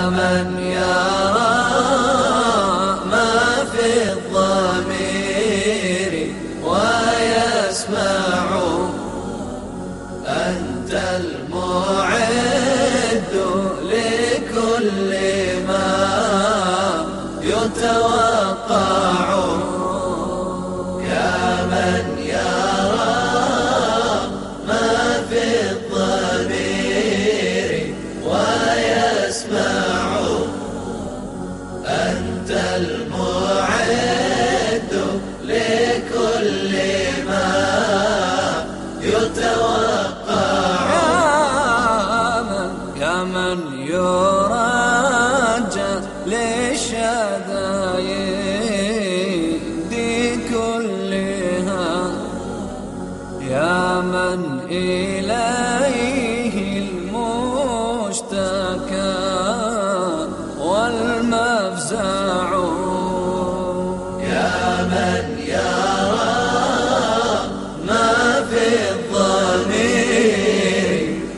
من يرى ما في الضمير ويسمع، أنت المعد لكل ما يتوقع. يا من يرى ما في الضمير ويسمع، أنت المعد لكل ما يتوقع. يا من يرجى للشدائد كلها، يا من إليه المشتكى والمفزع. يا من يرى ما في الضمير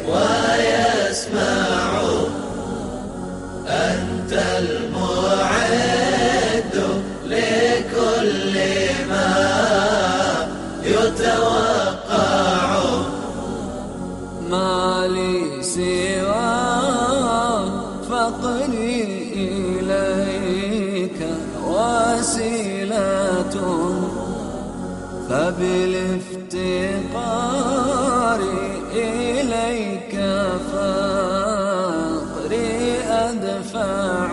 ويسمع، أنت المعد لكل ما يتوقع. ما لي سوى فقري إليك وسيلة، فبالافتقار إليك فقري أدفع.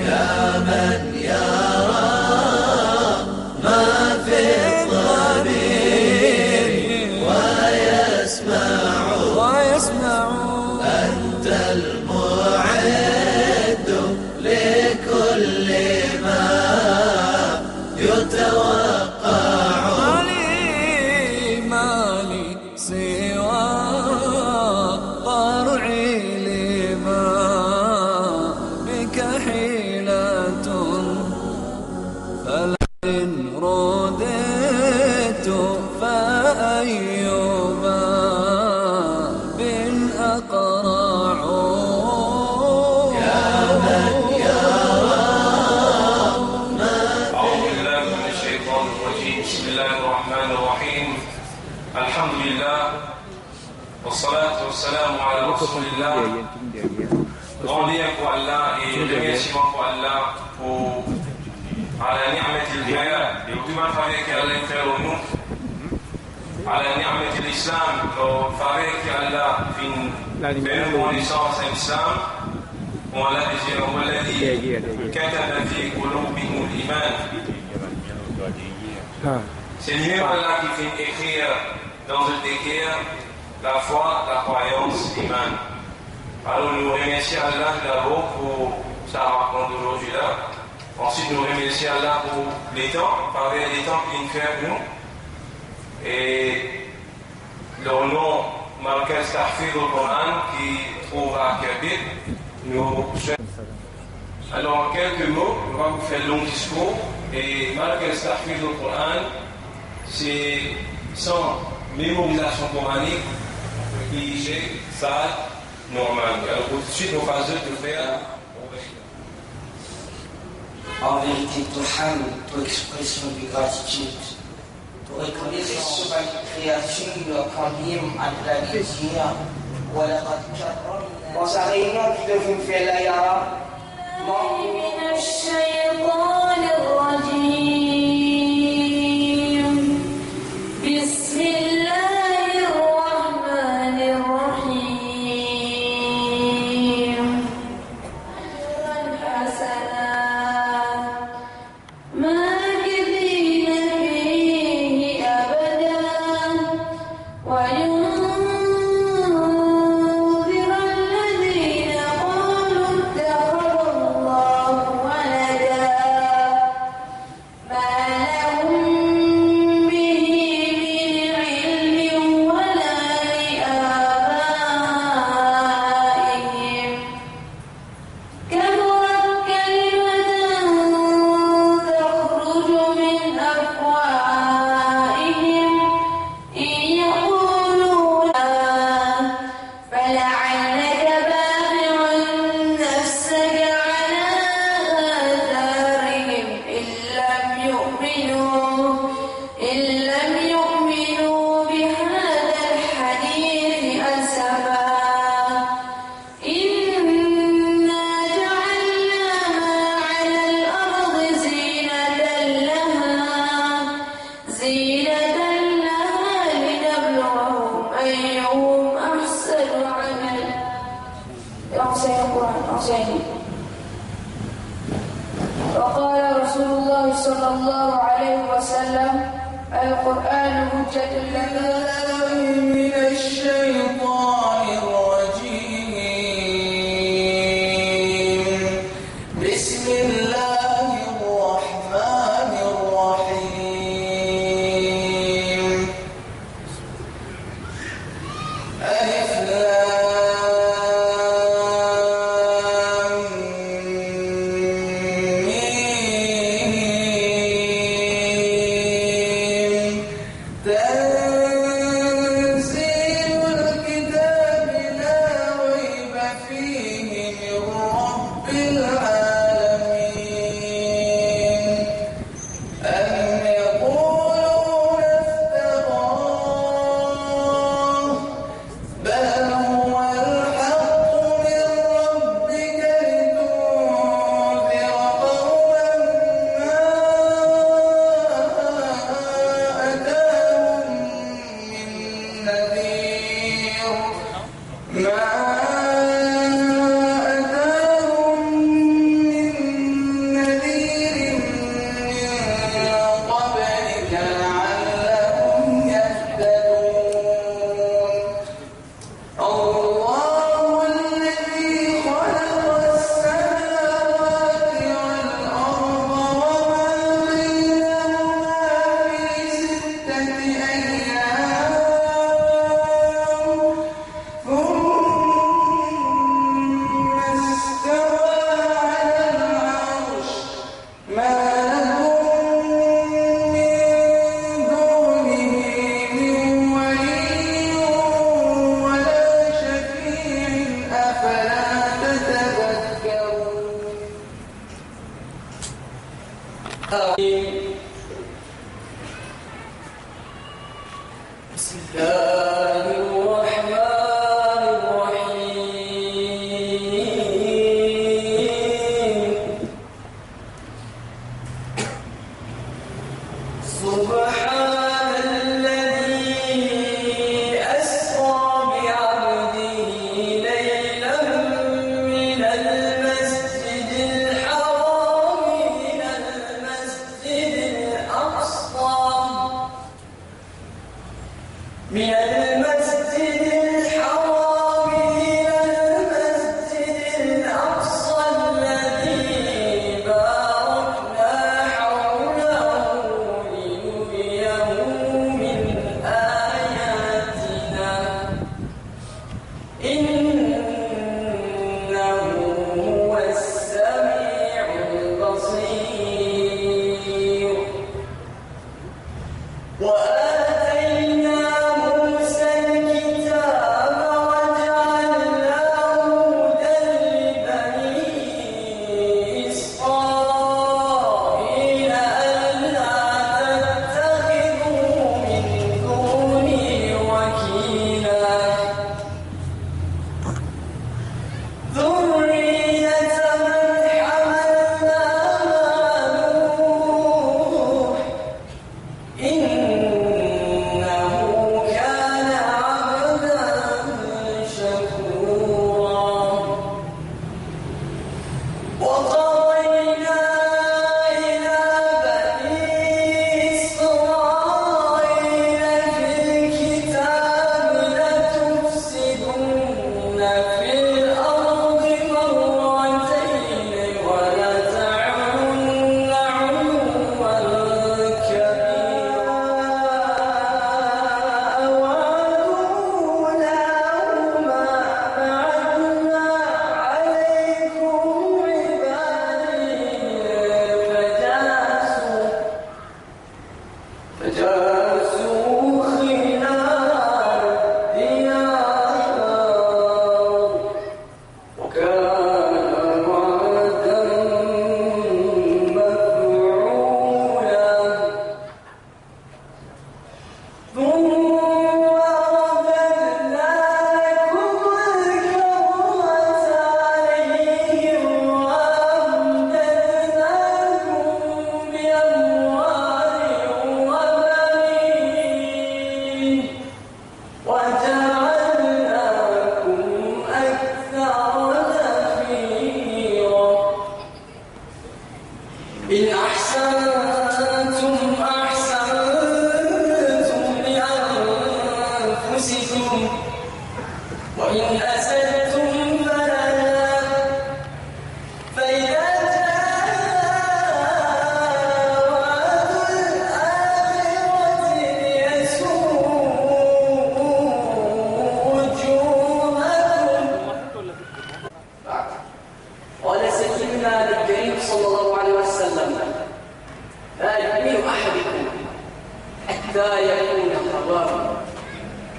يا من يرى ما في الضمير ويسمع، أنت المعد لكل ما يتوقع. مالي سوى طرعي لما بك حيلة، فلئن رددت فأي باب أقرع. يا من يرى ما أعوذ بالله من الشيطان الرجيم. بسم الله الرحمن الرحيم. الحمد لله والصلاة والسلام على رسول الله. Grandir pour Allah et remerciement pour Allah pour على نعمة الحياة وكما فريق الله خير ونوح على نعمة الإسلام وفريق الله في بينهم لسانس الإسلام هو الذي كتب في قلوبهم الإيمان. C'est lui Allah qui fait écrire dans le décaire la foi, la croyance, l'iman. Alors nous remercions Allah d'abord pour sa rencontre d'aujourd'hui là. Ensuite nous remercions Allah pour les temps, par les temps qu'il fait pour nous. Et leur nom Markaz Tahfidh al-Quran qui trouve à Kabir. Alors en quelques mots, on va vous faire un long discours. Et Markaz Tahfidh al-Quran, c'est 100 mémorisations coraniques qui chez Saad Norman. Alors tout de suite, on va de faire. En vérité, ton expression de gratitude, ton reconnaissance sur la créature, Kadim, Al-Ladizia, Walaqad Karramna. Dans sa réunion qui devait faire la Yara, من الشيطان الرجيم بسم الله الرحمن الرحيم حسنا ماكثين فيه أبدا وينذر الذين قالوا اتخذ الله ولدا والحسين. وقال رسول الله صلى الله عليه وسلم: القرآن حجة لنا. من الشيطان الرجيم. بسم الله الرحمن الرحيم. ألف لام ميم. تنزيل الكتاب لا ريب فيه من رب العالمين. أم يقولون افتراه بل هو الحق من ربك لتنذر قوما ما أتاهم من نذير من قبلك لعلهم يهتدون. الله الذي خلق السماوات والأرض وما بينهما في 6 أيام ثم استوى على العرش. ما لهم من دونه من ولي ولا شفيع أفلا تتذكرون. بسم الله الرحمن الرحيم. سبحان الذي أسرى بعبده ليلا من المسجد الحرام إلى المسجد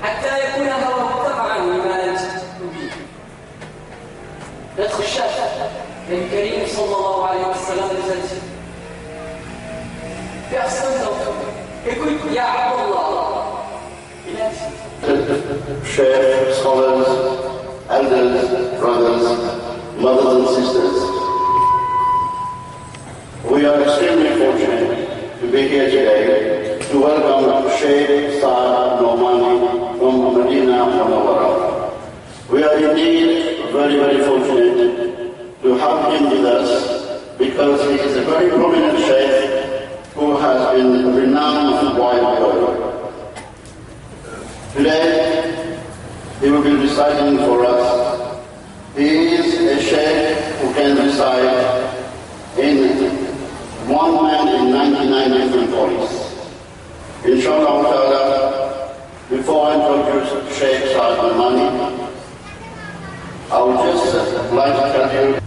حتى يكون هواه طبعا لما أنت به. ندخل الشاشة الكريم صلى الله عليه وسلم لزلزل في أحسن يقول يا عبد الله Share scholars, elders, brothers, mothers and sisters. We are extremely fortunate to be here today to welcome Sheikh Saad Nomani from Medina Munawwara. We are indeed very, very fortunate to have him with us because he is a very prominent Sheikh who has been renowned worldwide. Today, he will be reciting for us. He is a Sheikh who can recite in one man in 99 different voices. Inshallah ta'ala, before I introduce Sheikh Saad Nomani, I would just like to tell you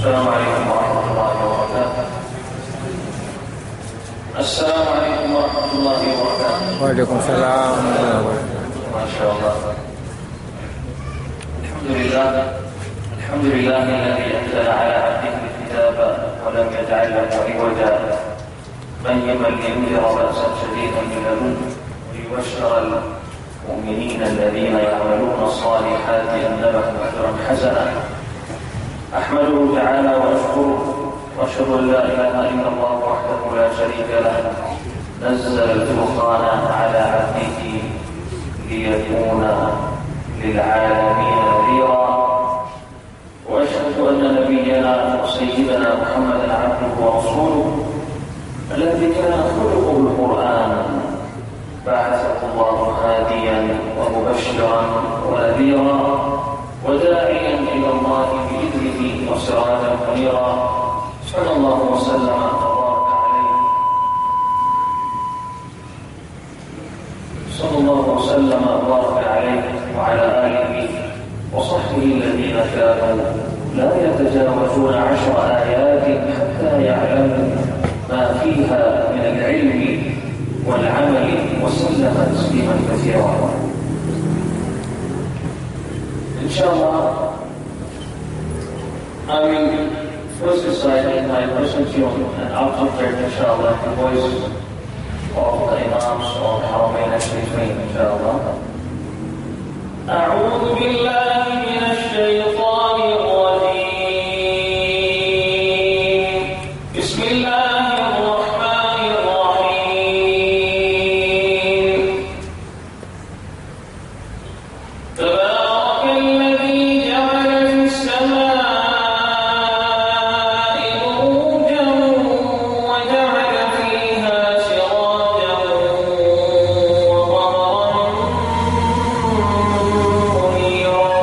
السلام عليكم ورحمة الله وبركاته. السلام عليكم ورحمة الله وبركاته. وعليكم السلام. ما شاء الله. الحمد لله الذي أنزل على عبده الكتاب ولم يجعل له عوجا قيما لينذر بأسا شديدا من لدنه ويبشر المؤمنين الذين يعملون الصالحات أن لهم أجرا حسنا. أحمده تعالى وأشكره وأشهد أن لا إله إلا الله وحده لا شريك له نزل الفرقان على عبده ليكون للعالمين نذيرا. وأشهد أن نبينا وسيدنا محمدا عبده ورسوله الذي كان خلقه القرآن بعثه الله هاديا ومبشرا ونذيرا وداعيا إلى الله بإذنه وسراجا منيرا. صلى الله وسلم وبارك عليه صلى الله وسلم وبارك عليه وعلى آله وصحبه الذين كانوا لا يتجاوزون 10 آيات حتى يعلموا ما فيها من العلم والعمل وسلم تسليما كثيرا. Inshallah, I will first recite my personal tune and after inshallah the voice of the Imams of Haramain al-Sharifin inshallah. أعوذ بالله من الشيطان الرجيم. بسم الله الرحمن الرحيم. تبارك الذي جعل في السماء بروجا وجعل فيها سراجا وقمرا منيرا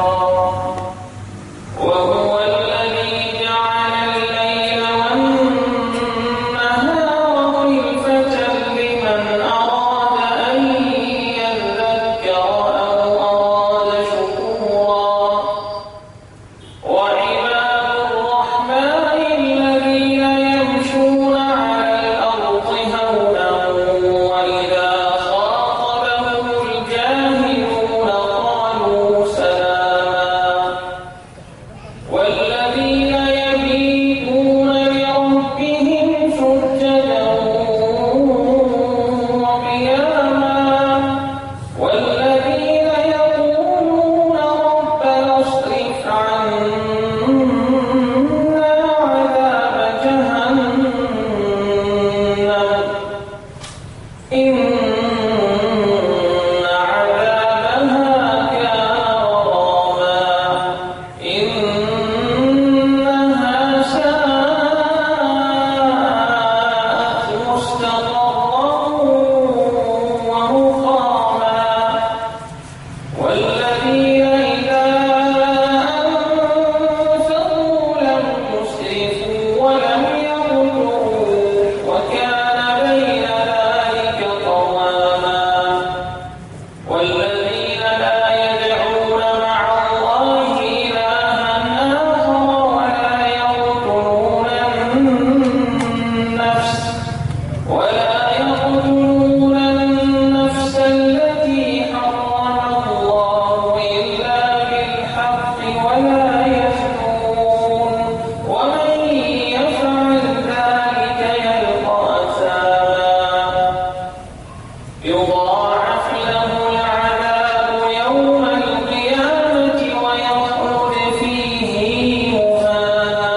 يضاعف له العذاب يوم القيامة ويخلد فيه مهانا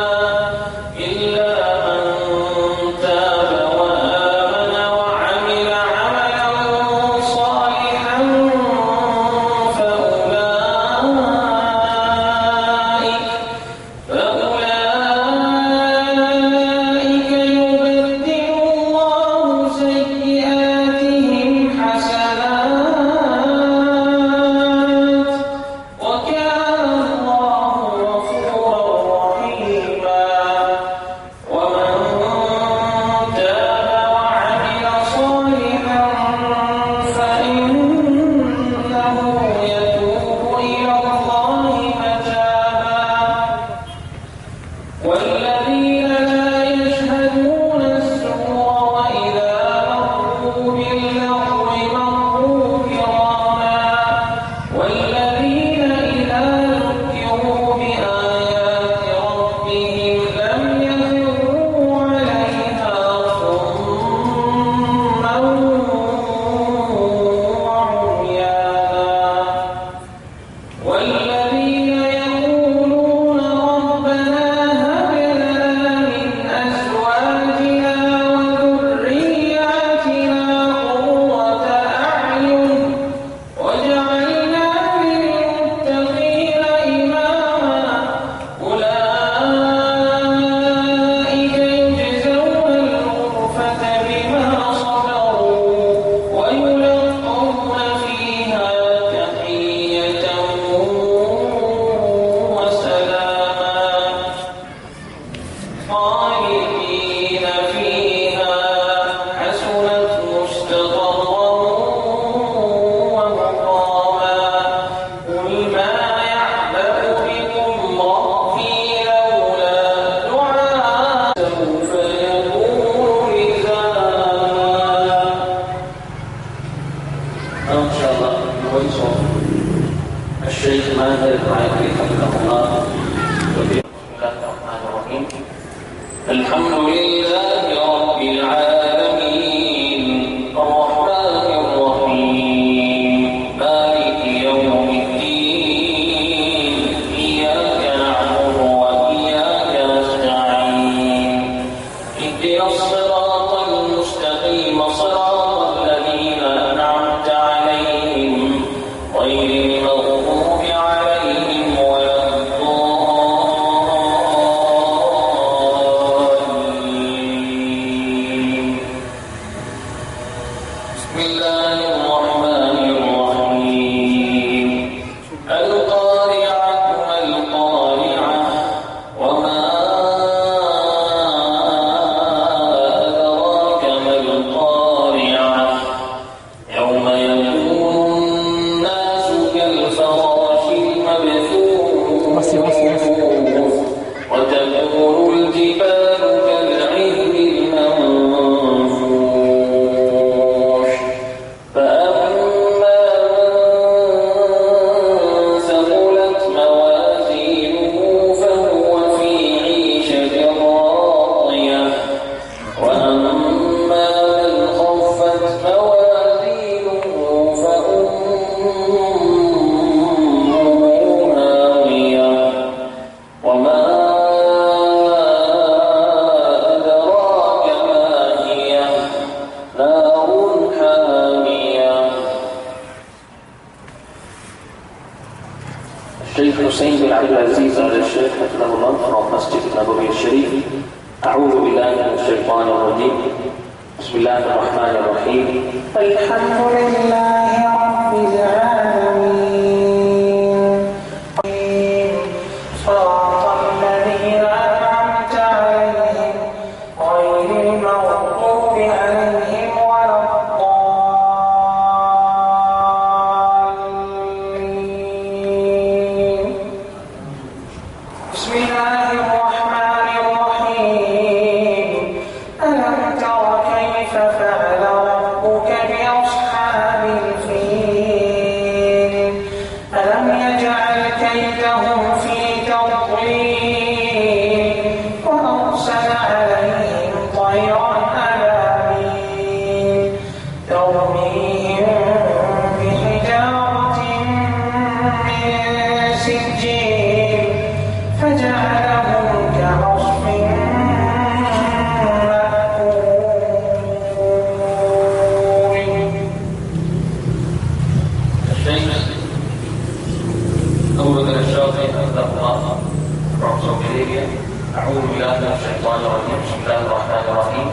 إلا من تاب وآمن وعمل عملا صالحا فأولئك يبدل الله سيئاتهم حسنات وكان الله غفورا رحيما ومن تاب وعمل صالحا فإنه يتوب إلى الله متابا والذين لا يشهدون الزور وإذا مروا باللغو مروا كراما والذين إذا ذكروا بآيات ربهم لم يخروا عليها صما وعميانا والذين يقولون ربنا هب لنا من أزواجنا وذرياتنا قرة أعين واجعلنا للمتقين إماما أولئك يجزون الغرفة بما صبروا ويلقون فيها تحية وسلاما خالدين فيها حسنت مستقرا ومقاما قل ما يعبأ بكم ربي لولا دعاء سوف يكون لزاما إن شاء الله يوصل الشيخ ماهر الرعيفي حفظه الله. بسم الله الرحمن الرحيم الحمد لله رب العالمين الرحمن الرحيم مالك يوم الدين إياك نعبد وإياك نستعين اهدنا الصراط المستقيم صراط الذين أنعمت عليهم غير المغضوب عليهم ولا الضالين. بسم الله الرحمن الرحيم القارعة ما القارعة وما أدراك ما القارعة يوم يكون الناس كالفراش المبثوث وتكون الجبال كالعهن المنفوش فأما من ثقلت موازينه فهو في عيشة راضية وأما من خفت موازينه فأمه هاوية وما أدراك ما هي نار حامية. الشيخ حسين بن عبد العزيز آل الشيخ حفظه الله from Masjid Nabawi الشريف. أعوذ بالله من الشيطان الرجيم. بسم الله الرحمن الرحيم الحمد لله رب العالمين صراط الذين أنعمت عليهم غير المغضوب عليهم ولا الضالين. بسم الله الرحمن الرحيم ألم تر كيف فعل ربك بأصحاب وجوههم بحجارة من سجيل فجعلهم كعصف أعوذ بالله من الشيطان الرجيم. بسم الله الرحمن الرحيم.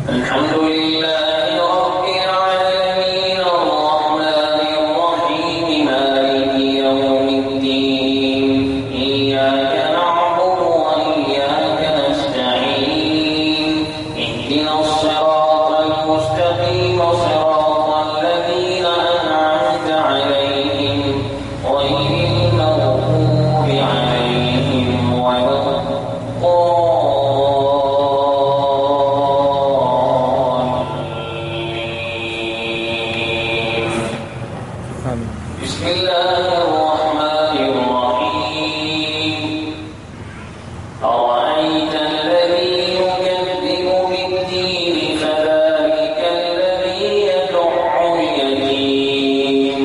الحمد لله رب العالمين الرحمن الرحيم مالك يوم الدين إياك نعبد وإياك نستعين اهدنا الصراط المستقيم صراط الذين أنعمت عليهم غير المغضوب عليهم ولا الضالين. بسم الله الرحمن الرحيم. أرأيت الذي يكذب بالدين فذلك الذي يدع اليتيم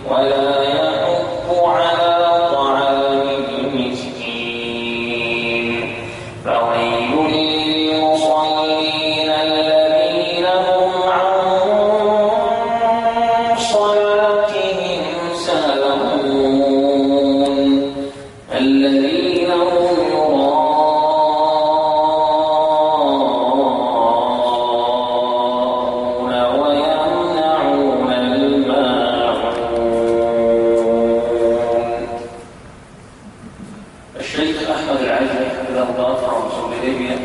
ولا يحض على طعام المسكين فويل للمصلين الذين هم عن صلاتهم ساهون الذين هم يراءون ويمنعون الماعون. الشيخ أحمد العجمي حفظه الله فرنسا ليبيا.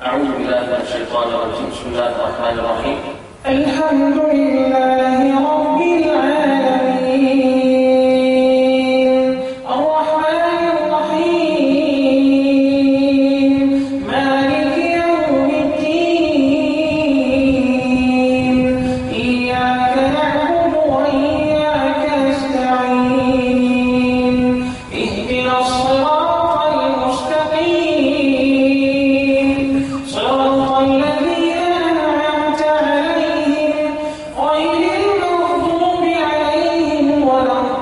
أعوذ بالله من الشيطان الرجيم. بسم الله الرحمن الرحيم. الحمد لله رب العالمين الرحمن الرحيم مالك يوم الدين إياك نعبد وإياك نستعين اهدنا الصراط المستقيم صراط الذين أنعمت عليهم غير المغضوب عليهم ولا الضالين.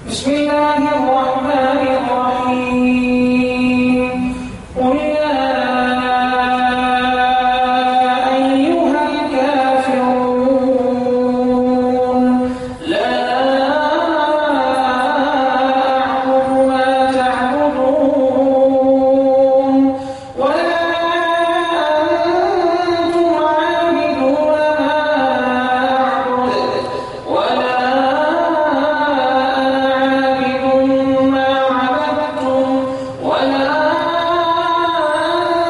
بسم الله الرحمن الرحيم. قل يا أيها الكافرون لا أعبد ما تعبدون ولا أنتم عابدون ما أعبد ولا عابد ما عبدتم ولا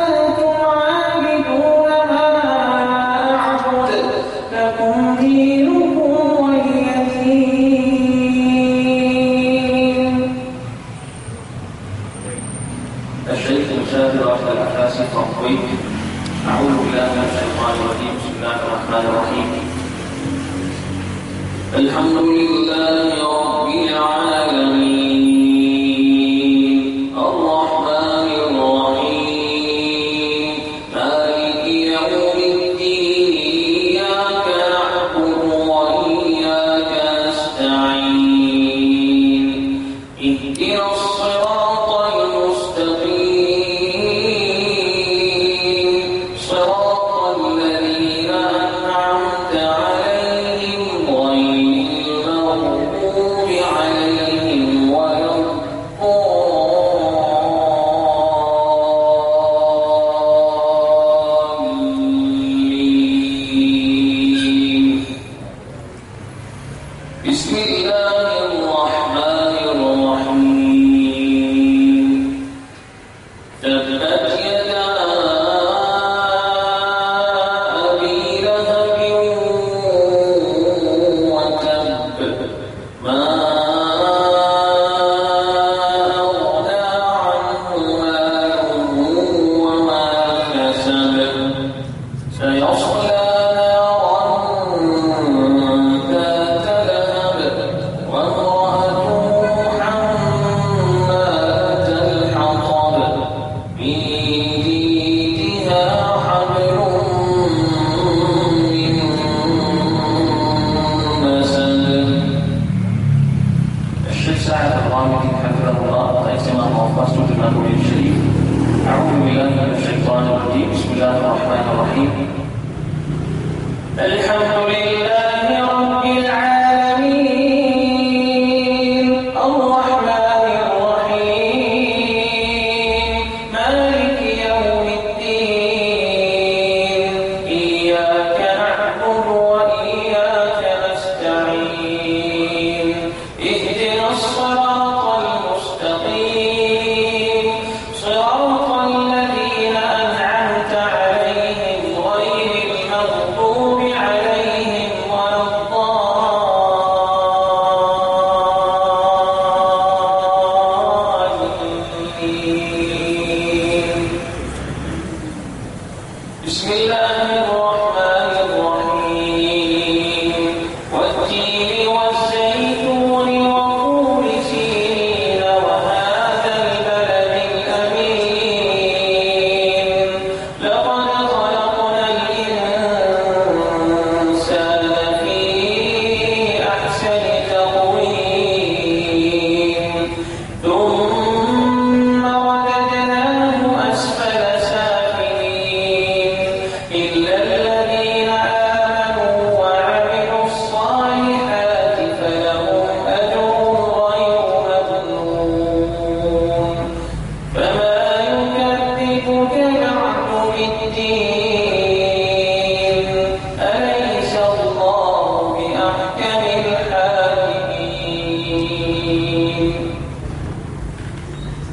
أنتم عابدون ما أعبد لكم دينكم ولي دين. الشيخ المسافر أحمد العفاسي الطنطاوي. أعوذ بالله من الشيطان الرجيم. بسم الله الرحمن الرحيم. الحمد لله رب العالمين الرحمن الرحيم مالك يوم الدين إياك نعبد وإياك نستعين اهدنا الصراط المستقيم صراط الذين أنعمت عليهم غير المغضوب الشيخ سعد الغامدي حفظه الله اجتماع وفاته بالنبوي الشريف. أعوذ بالله من الشيطان الرجيم. بسم الله الرحمن الرحيم. الحمد لله رب العالمين الرحمن الرحيم مالك يوم الدين إياك نعبد وإياك نستعين اهدنا الصراط المستقيم صراط الذين أنعمت عليهم غير المغضوب عليهم ولا الضالين. بسم الله الرحمن الرحيم والتين والزيتون وطور سينين وهذا البلد الأمين لقد خلقنا الإنسان في أحسن تقويم ثم رددناه أسفل سافلين إلا الذين آمنوا وعملوا الصالحات فلهم أجر غير ممنون. فما يكذبك بعد بالدين أليس الله بأحكم الحاكمين.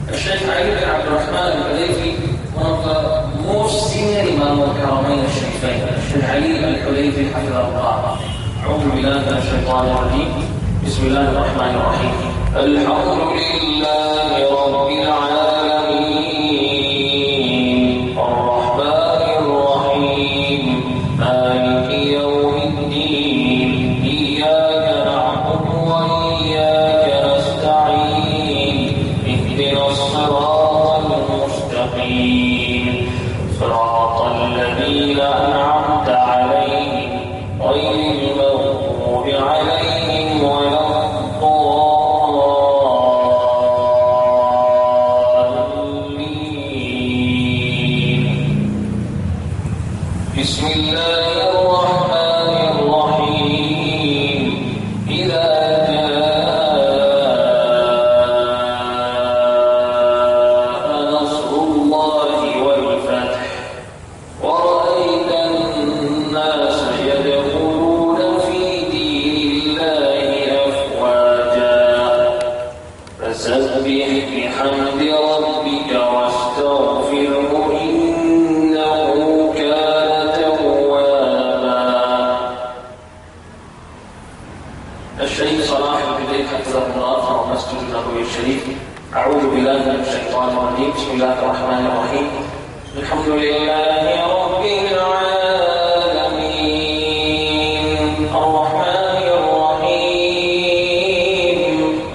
الشيخ علي بن عبد الرحمن الحليفي ونقل محسن إمام الحرمين الشريفين الشيخ علي الحليفي حفظه الله. أعوذ بالله من الشيطان الرجيم. بسم الله الرحمن الرحيم. الحمد لله رب العالمين الرحمن الرحيم مالك يوم الدين إياك نعبد وإياك نستعين اهدنا الصراط المستقيم صراط الذين أنعمت عليهم غير المغضوب عليهم ولا الضالين. بسم الله الرحمن الرحيم. إذا جاء نصر الله والفتح ورأيت الناس يدخلون في دين الله أفواجا فسبح بحمد ربك واستغفره إنه كان توابا. الشيخ صلاح البديل حفظه الله في مسجد النبوي الشريف. أعوذ بالله من الشيطان الرجيم. بسم الله الرحمن الرحيم. الحمد لله رب العالمين الرحمن الرحيم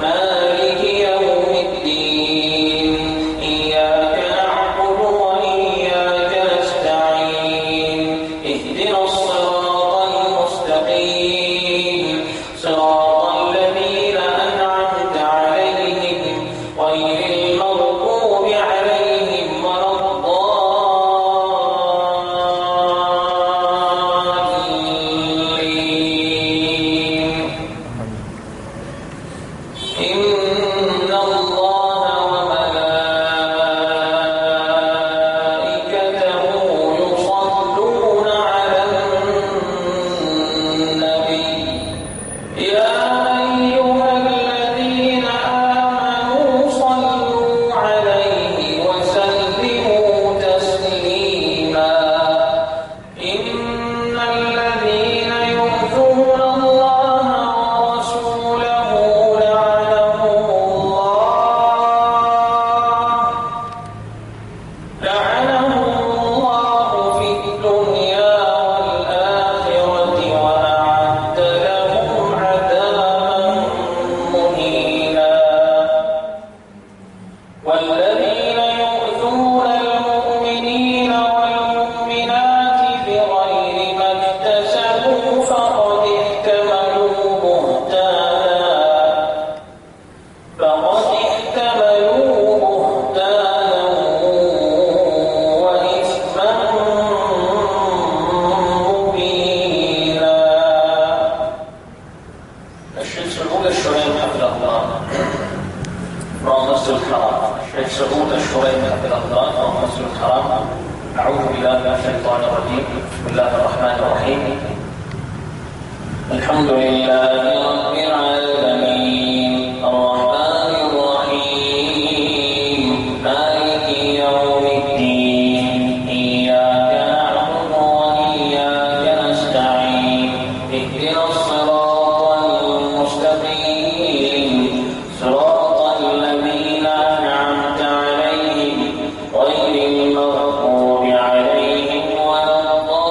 مالك يوم الدين إياك نعبد وإياك نستعين اهدنا الصراط المستقيم صراط الذين أنعمت عليهم غير المغضوب عليهم ولا الضالين. المسجد الحرام. الشيخ سعود الشريمي حفظه الله وهو المسجد الحرام. أعوذ بالله من الشيطان الرجيم. بسم الله الرحمن الرحيم. الحمد لله رب العالمين الرحمن الرحيم مالك يوم الدين إياك نعبد وإياك نستعين اهدنا الصراط المستقيم صراط الذين أنعمت عليهم غير المغضوب عليهم ولا الضالين.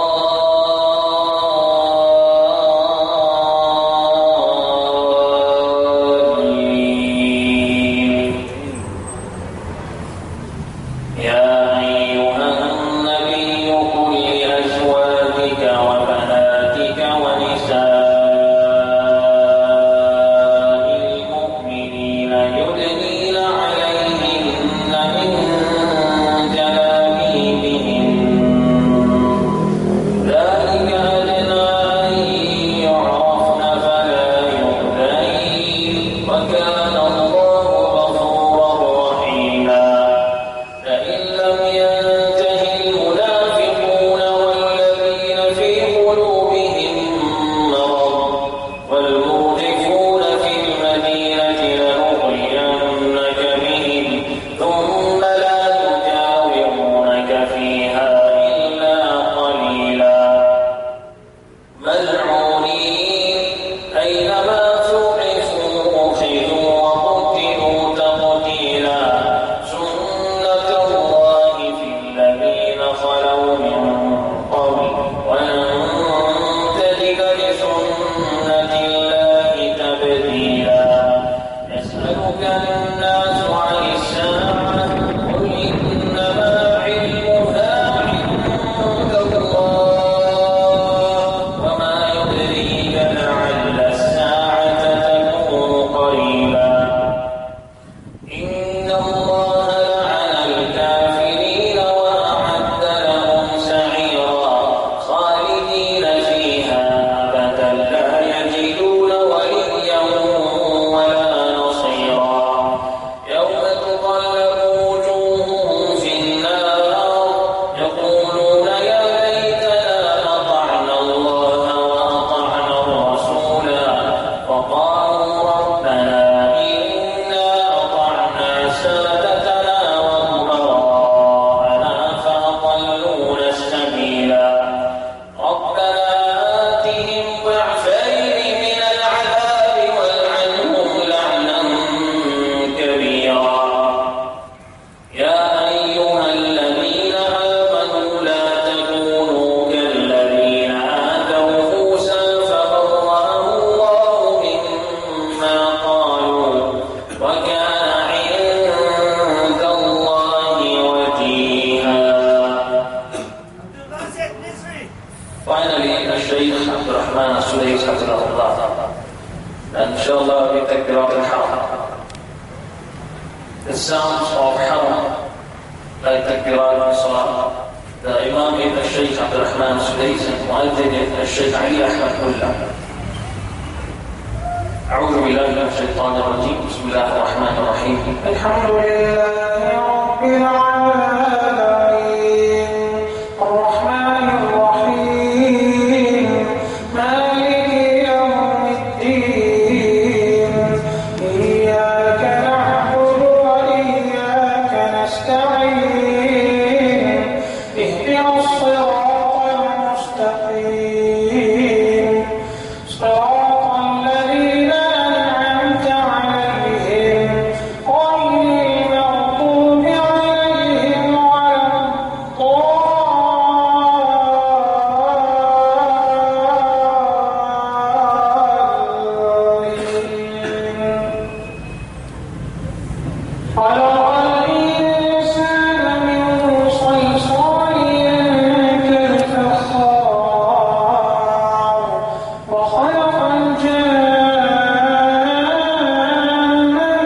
يا أيها النبي قل لأزواجك وبناتك ونساء المؤمنين يدنين عليهن من جلابيبهن ذلك أدنى أن يعرفن فلا يؤذين وكان الله غفورا رحيما. فإن لم ينته المنافقون والذين في قلوبهم مرض والمرجفون في المدينة لنغرينك بهم ثم لا يجاورونك فيها إلا قليلا ملعونين أينما ثقفوا أخذوا وقتلوا تقتيلا سنة الله في الذين خلوا من قبل ولن تجد لسنة الله تبديلا. يسألك الناس عن الساعة قل إنما علمها عند الله وما يدريك لعل الساعة تكون قريبا. إن الله لعن الكافرين وأعد لهم سعيرا خالدين فيها أبدا لا يجدون وليا ولا نصيرا. يوم تقلب وجوههم في النار يقولون يا ليتنا أطعنا الله وأطعنا الرسولا وقالوا ربنا إنا أطعنا سادتنا وكبراءنا فأضلونا السبيلا. ربنا آتهم ضعفين من العذاب والعنهم لعنا كبيرا. يا أيها الذين آمنوا لا تكونوا كالذين آذوا موسى فبرأه الله مما قالوا وكان عند الله وجيها. Finally, الشيخ عبد الرحمن السديس حفظه الله and inshallah we take the Haram. The sounds of Haram like Takbirat al-Salah. The Imam Ibn al-Shaykh Abd al-Rahman al-Sudais and Mu'addin Ibn al-Shaykh Ali Ahmad Mullah. أعوذ بالله من الشيطان الرجيم. بسم الله الرحمن الرحيم. الحمد لله رب العالمين الرحمن الرحيم مالك يوم الدين إياك نعبد وإياك نستعين اهدنا الصراط المستقيم صراط الذين أنعمت عليهم غير المغضوب عليهم ولا الضالين. خلق الإنسان من صلصال كالفخار وخلق الجان من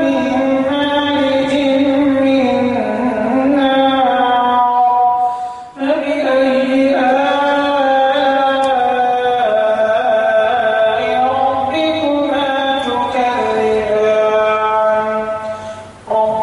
مارج من نار. فبأي آلاء ربكما تكذبان. رب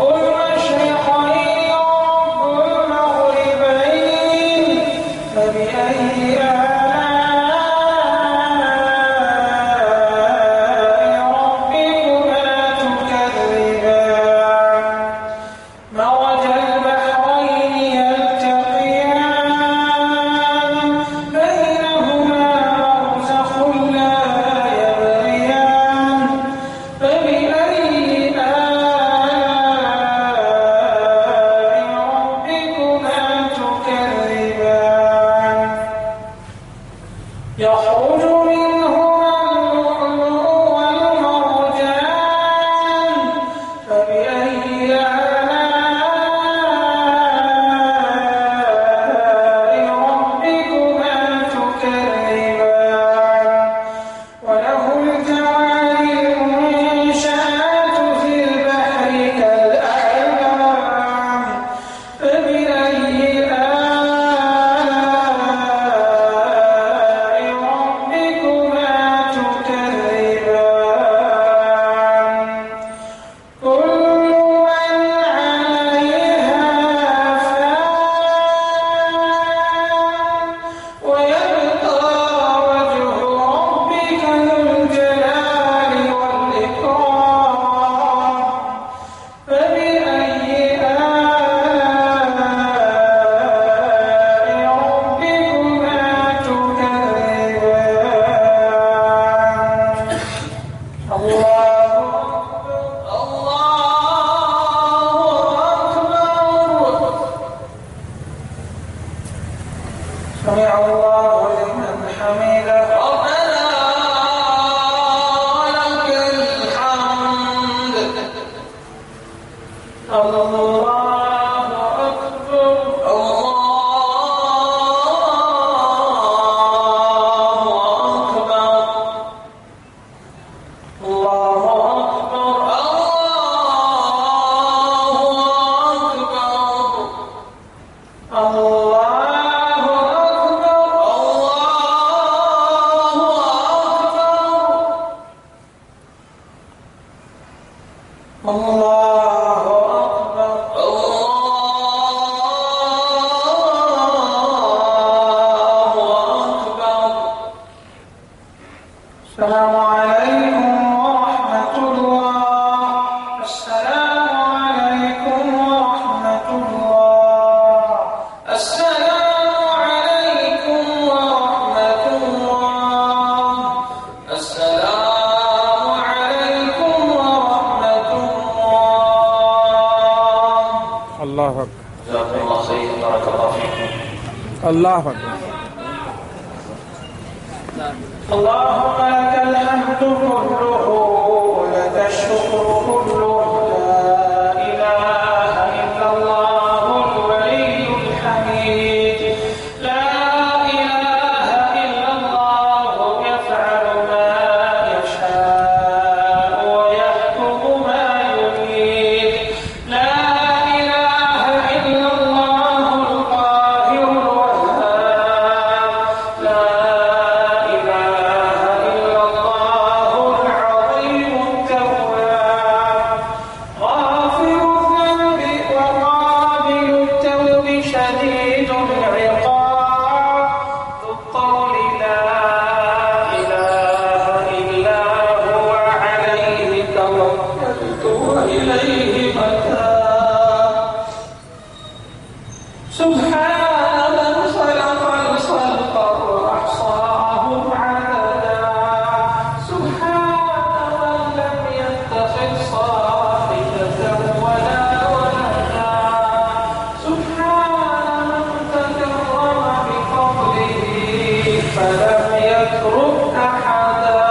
الله أكبر. اللهم لك الحمد كله ولك الشكر كله لا إله إلا الله الولي الحميد لا إله إلا الله يفعل ما يشاء ويحكم ما يريد لا إله إلا الله القاهر الوهاب لا إله إلا الله العظيم التواب غافر الذنب وقابل التوب شديد العقاب ذو الطول لا إله إلا هو عليه توكلت وإليه متاب سبحان من خلق الخلق وأحصاهم عددا سبحان من لم يتخذ صاحبة ولا ولدا سبحان من تكرم بفضله فلم يترك أحدا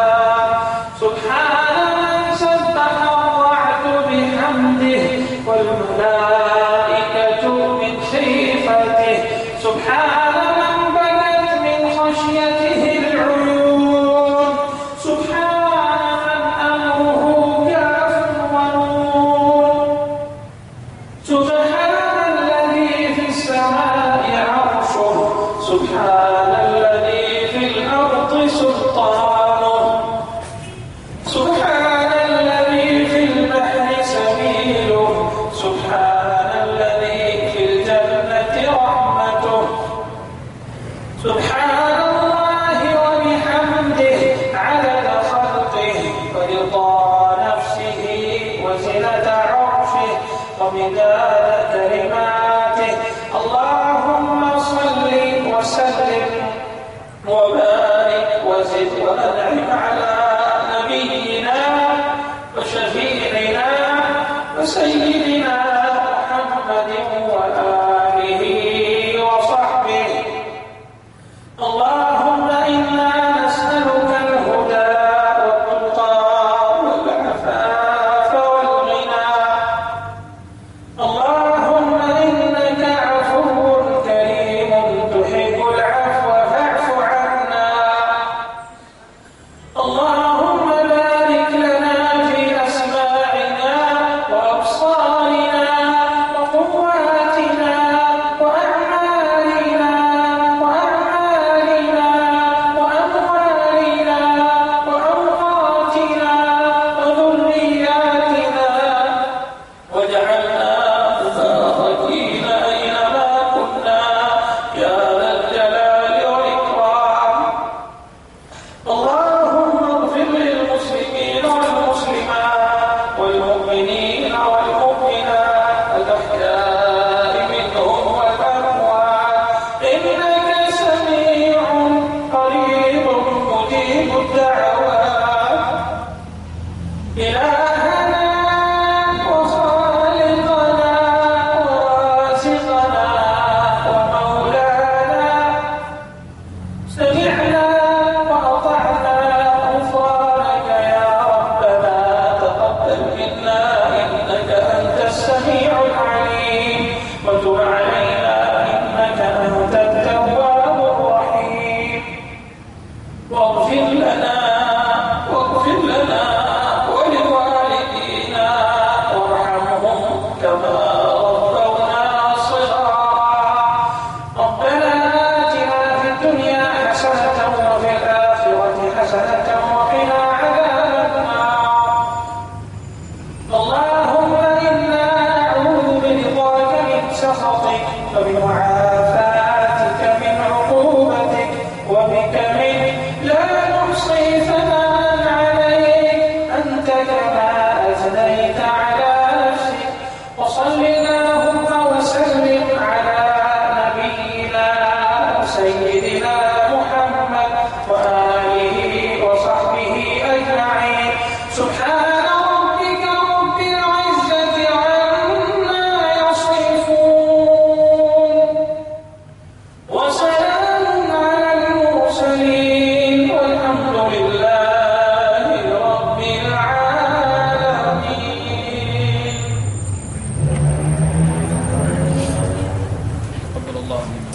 سبحان من سبح الرعد بحمده والملائكة من خيفته سبحان من بكت من خشيته العيون سبحان من أمره كاف ونون سبحان الذي في السماء عرشه سبحان الذي في الأرض سلطانه سبحان الذي في البحر سبيله سبحان الذي في الجنة رحمته سبحان الله وبحمده عدد خلقه ورضا نفسه وزنة عرشه ومداد كلماته اللهم صل وسلم وبارك وزد وأنعم على نبينا وشفيعنا وسيدنا محمد وآله وصحبه اللهم إنا نسألك الهدى والتقى والعفاف والغنى اللهم إنك عفو كريم تحب العفو فاعف عنا اللهم بارك لنا في أسماعنا وأبصارنا وقواتنا وأعمالنا وأموالنا وأوقاتنا وذرياتنا واجعلنا مباركين أينما كنا يا ذا الجلال والإكرام اللهم اغفر للمسلمين والمسلمات والمؤمنين والمؤمنات الأحياء منهم والأموات إنك سميع قريب مجيب الدعوات إلهنا وخالقنا ورازقنا ومولانا سمعنا وأطعنا غفرانك يا ربنا تقبل منا إنك وبمعافاتك من عقوبتك وبك منك لا نحصي ثناء عليك أنت كما أثنيت على نفسك. وصل اللهم وسلم على نبينا سيدنا محمد وآله وصحبه أجمعين. سبحان ربك رب العزة عما يصفون وسلام على المرسلين والحمد لله رب العالمين. تقبل الله منا.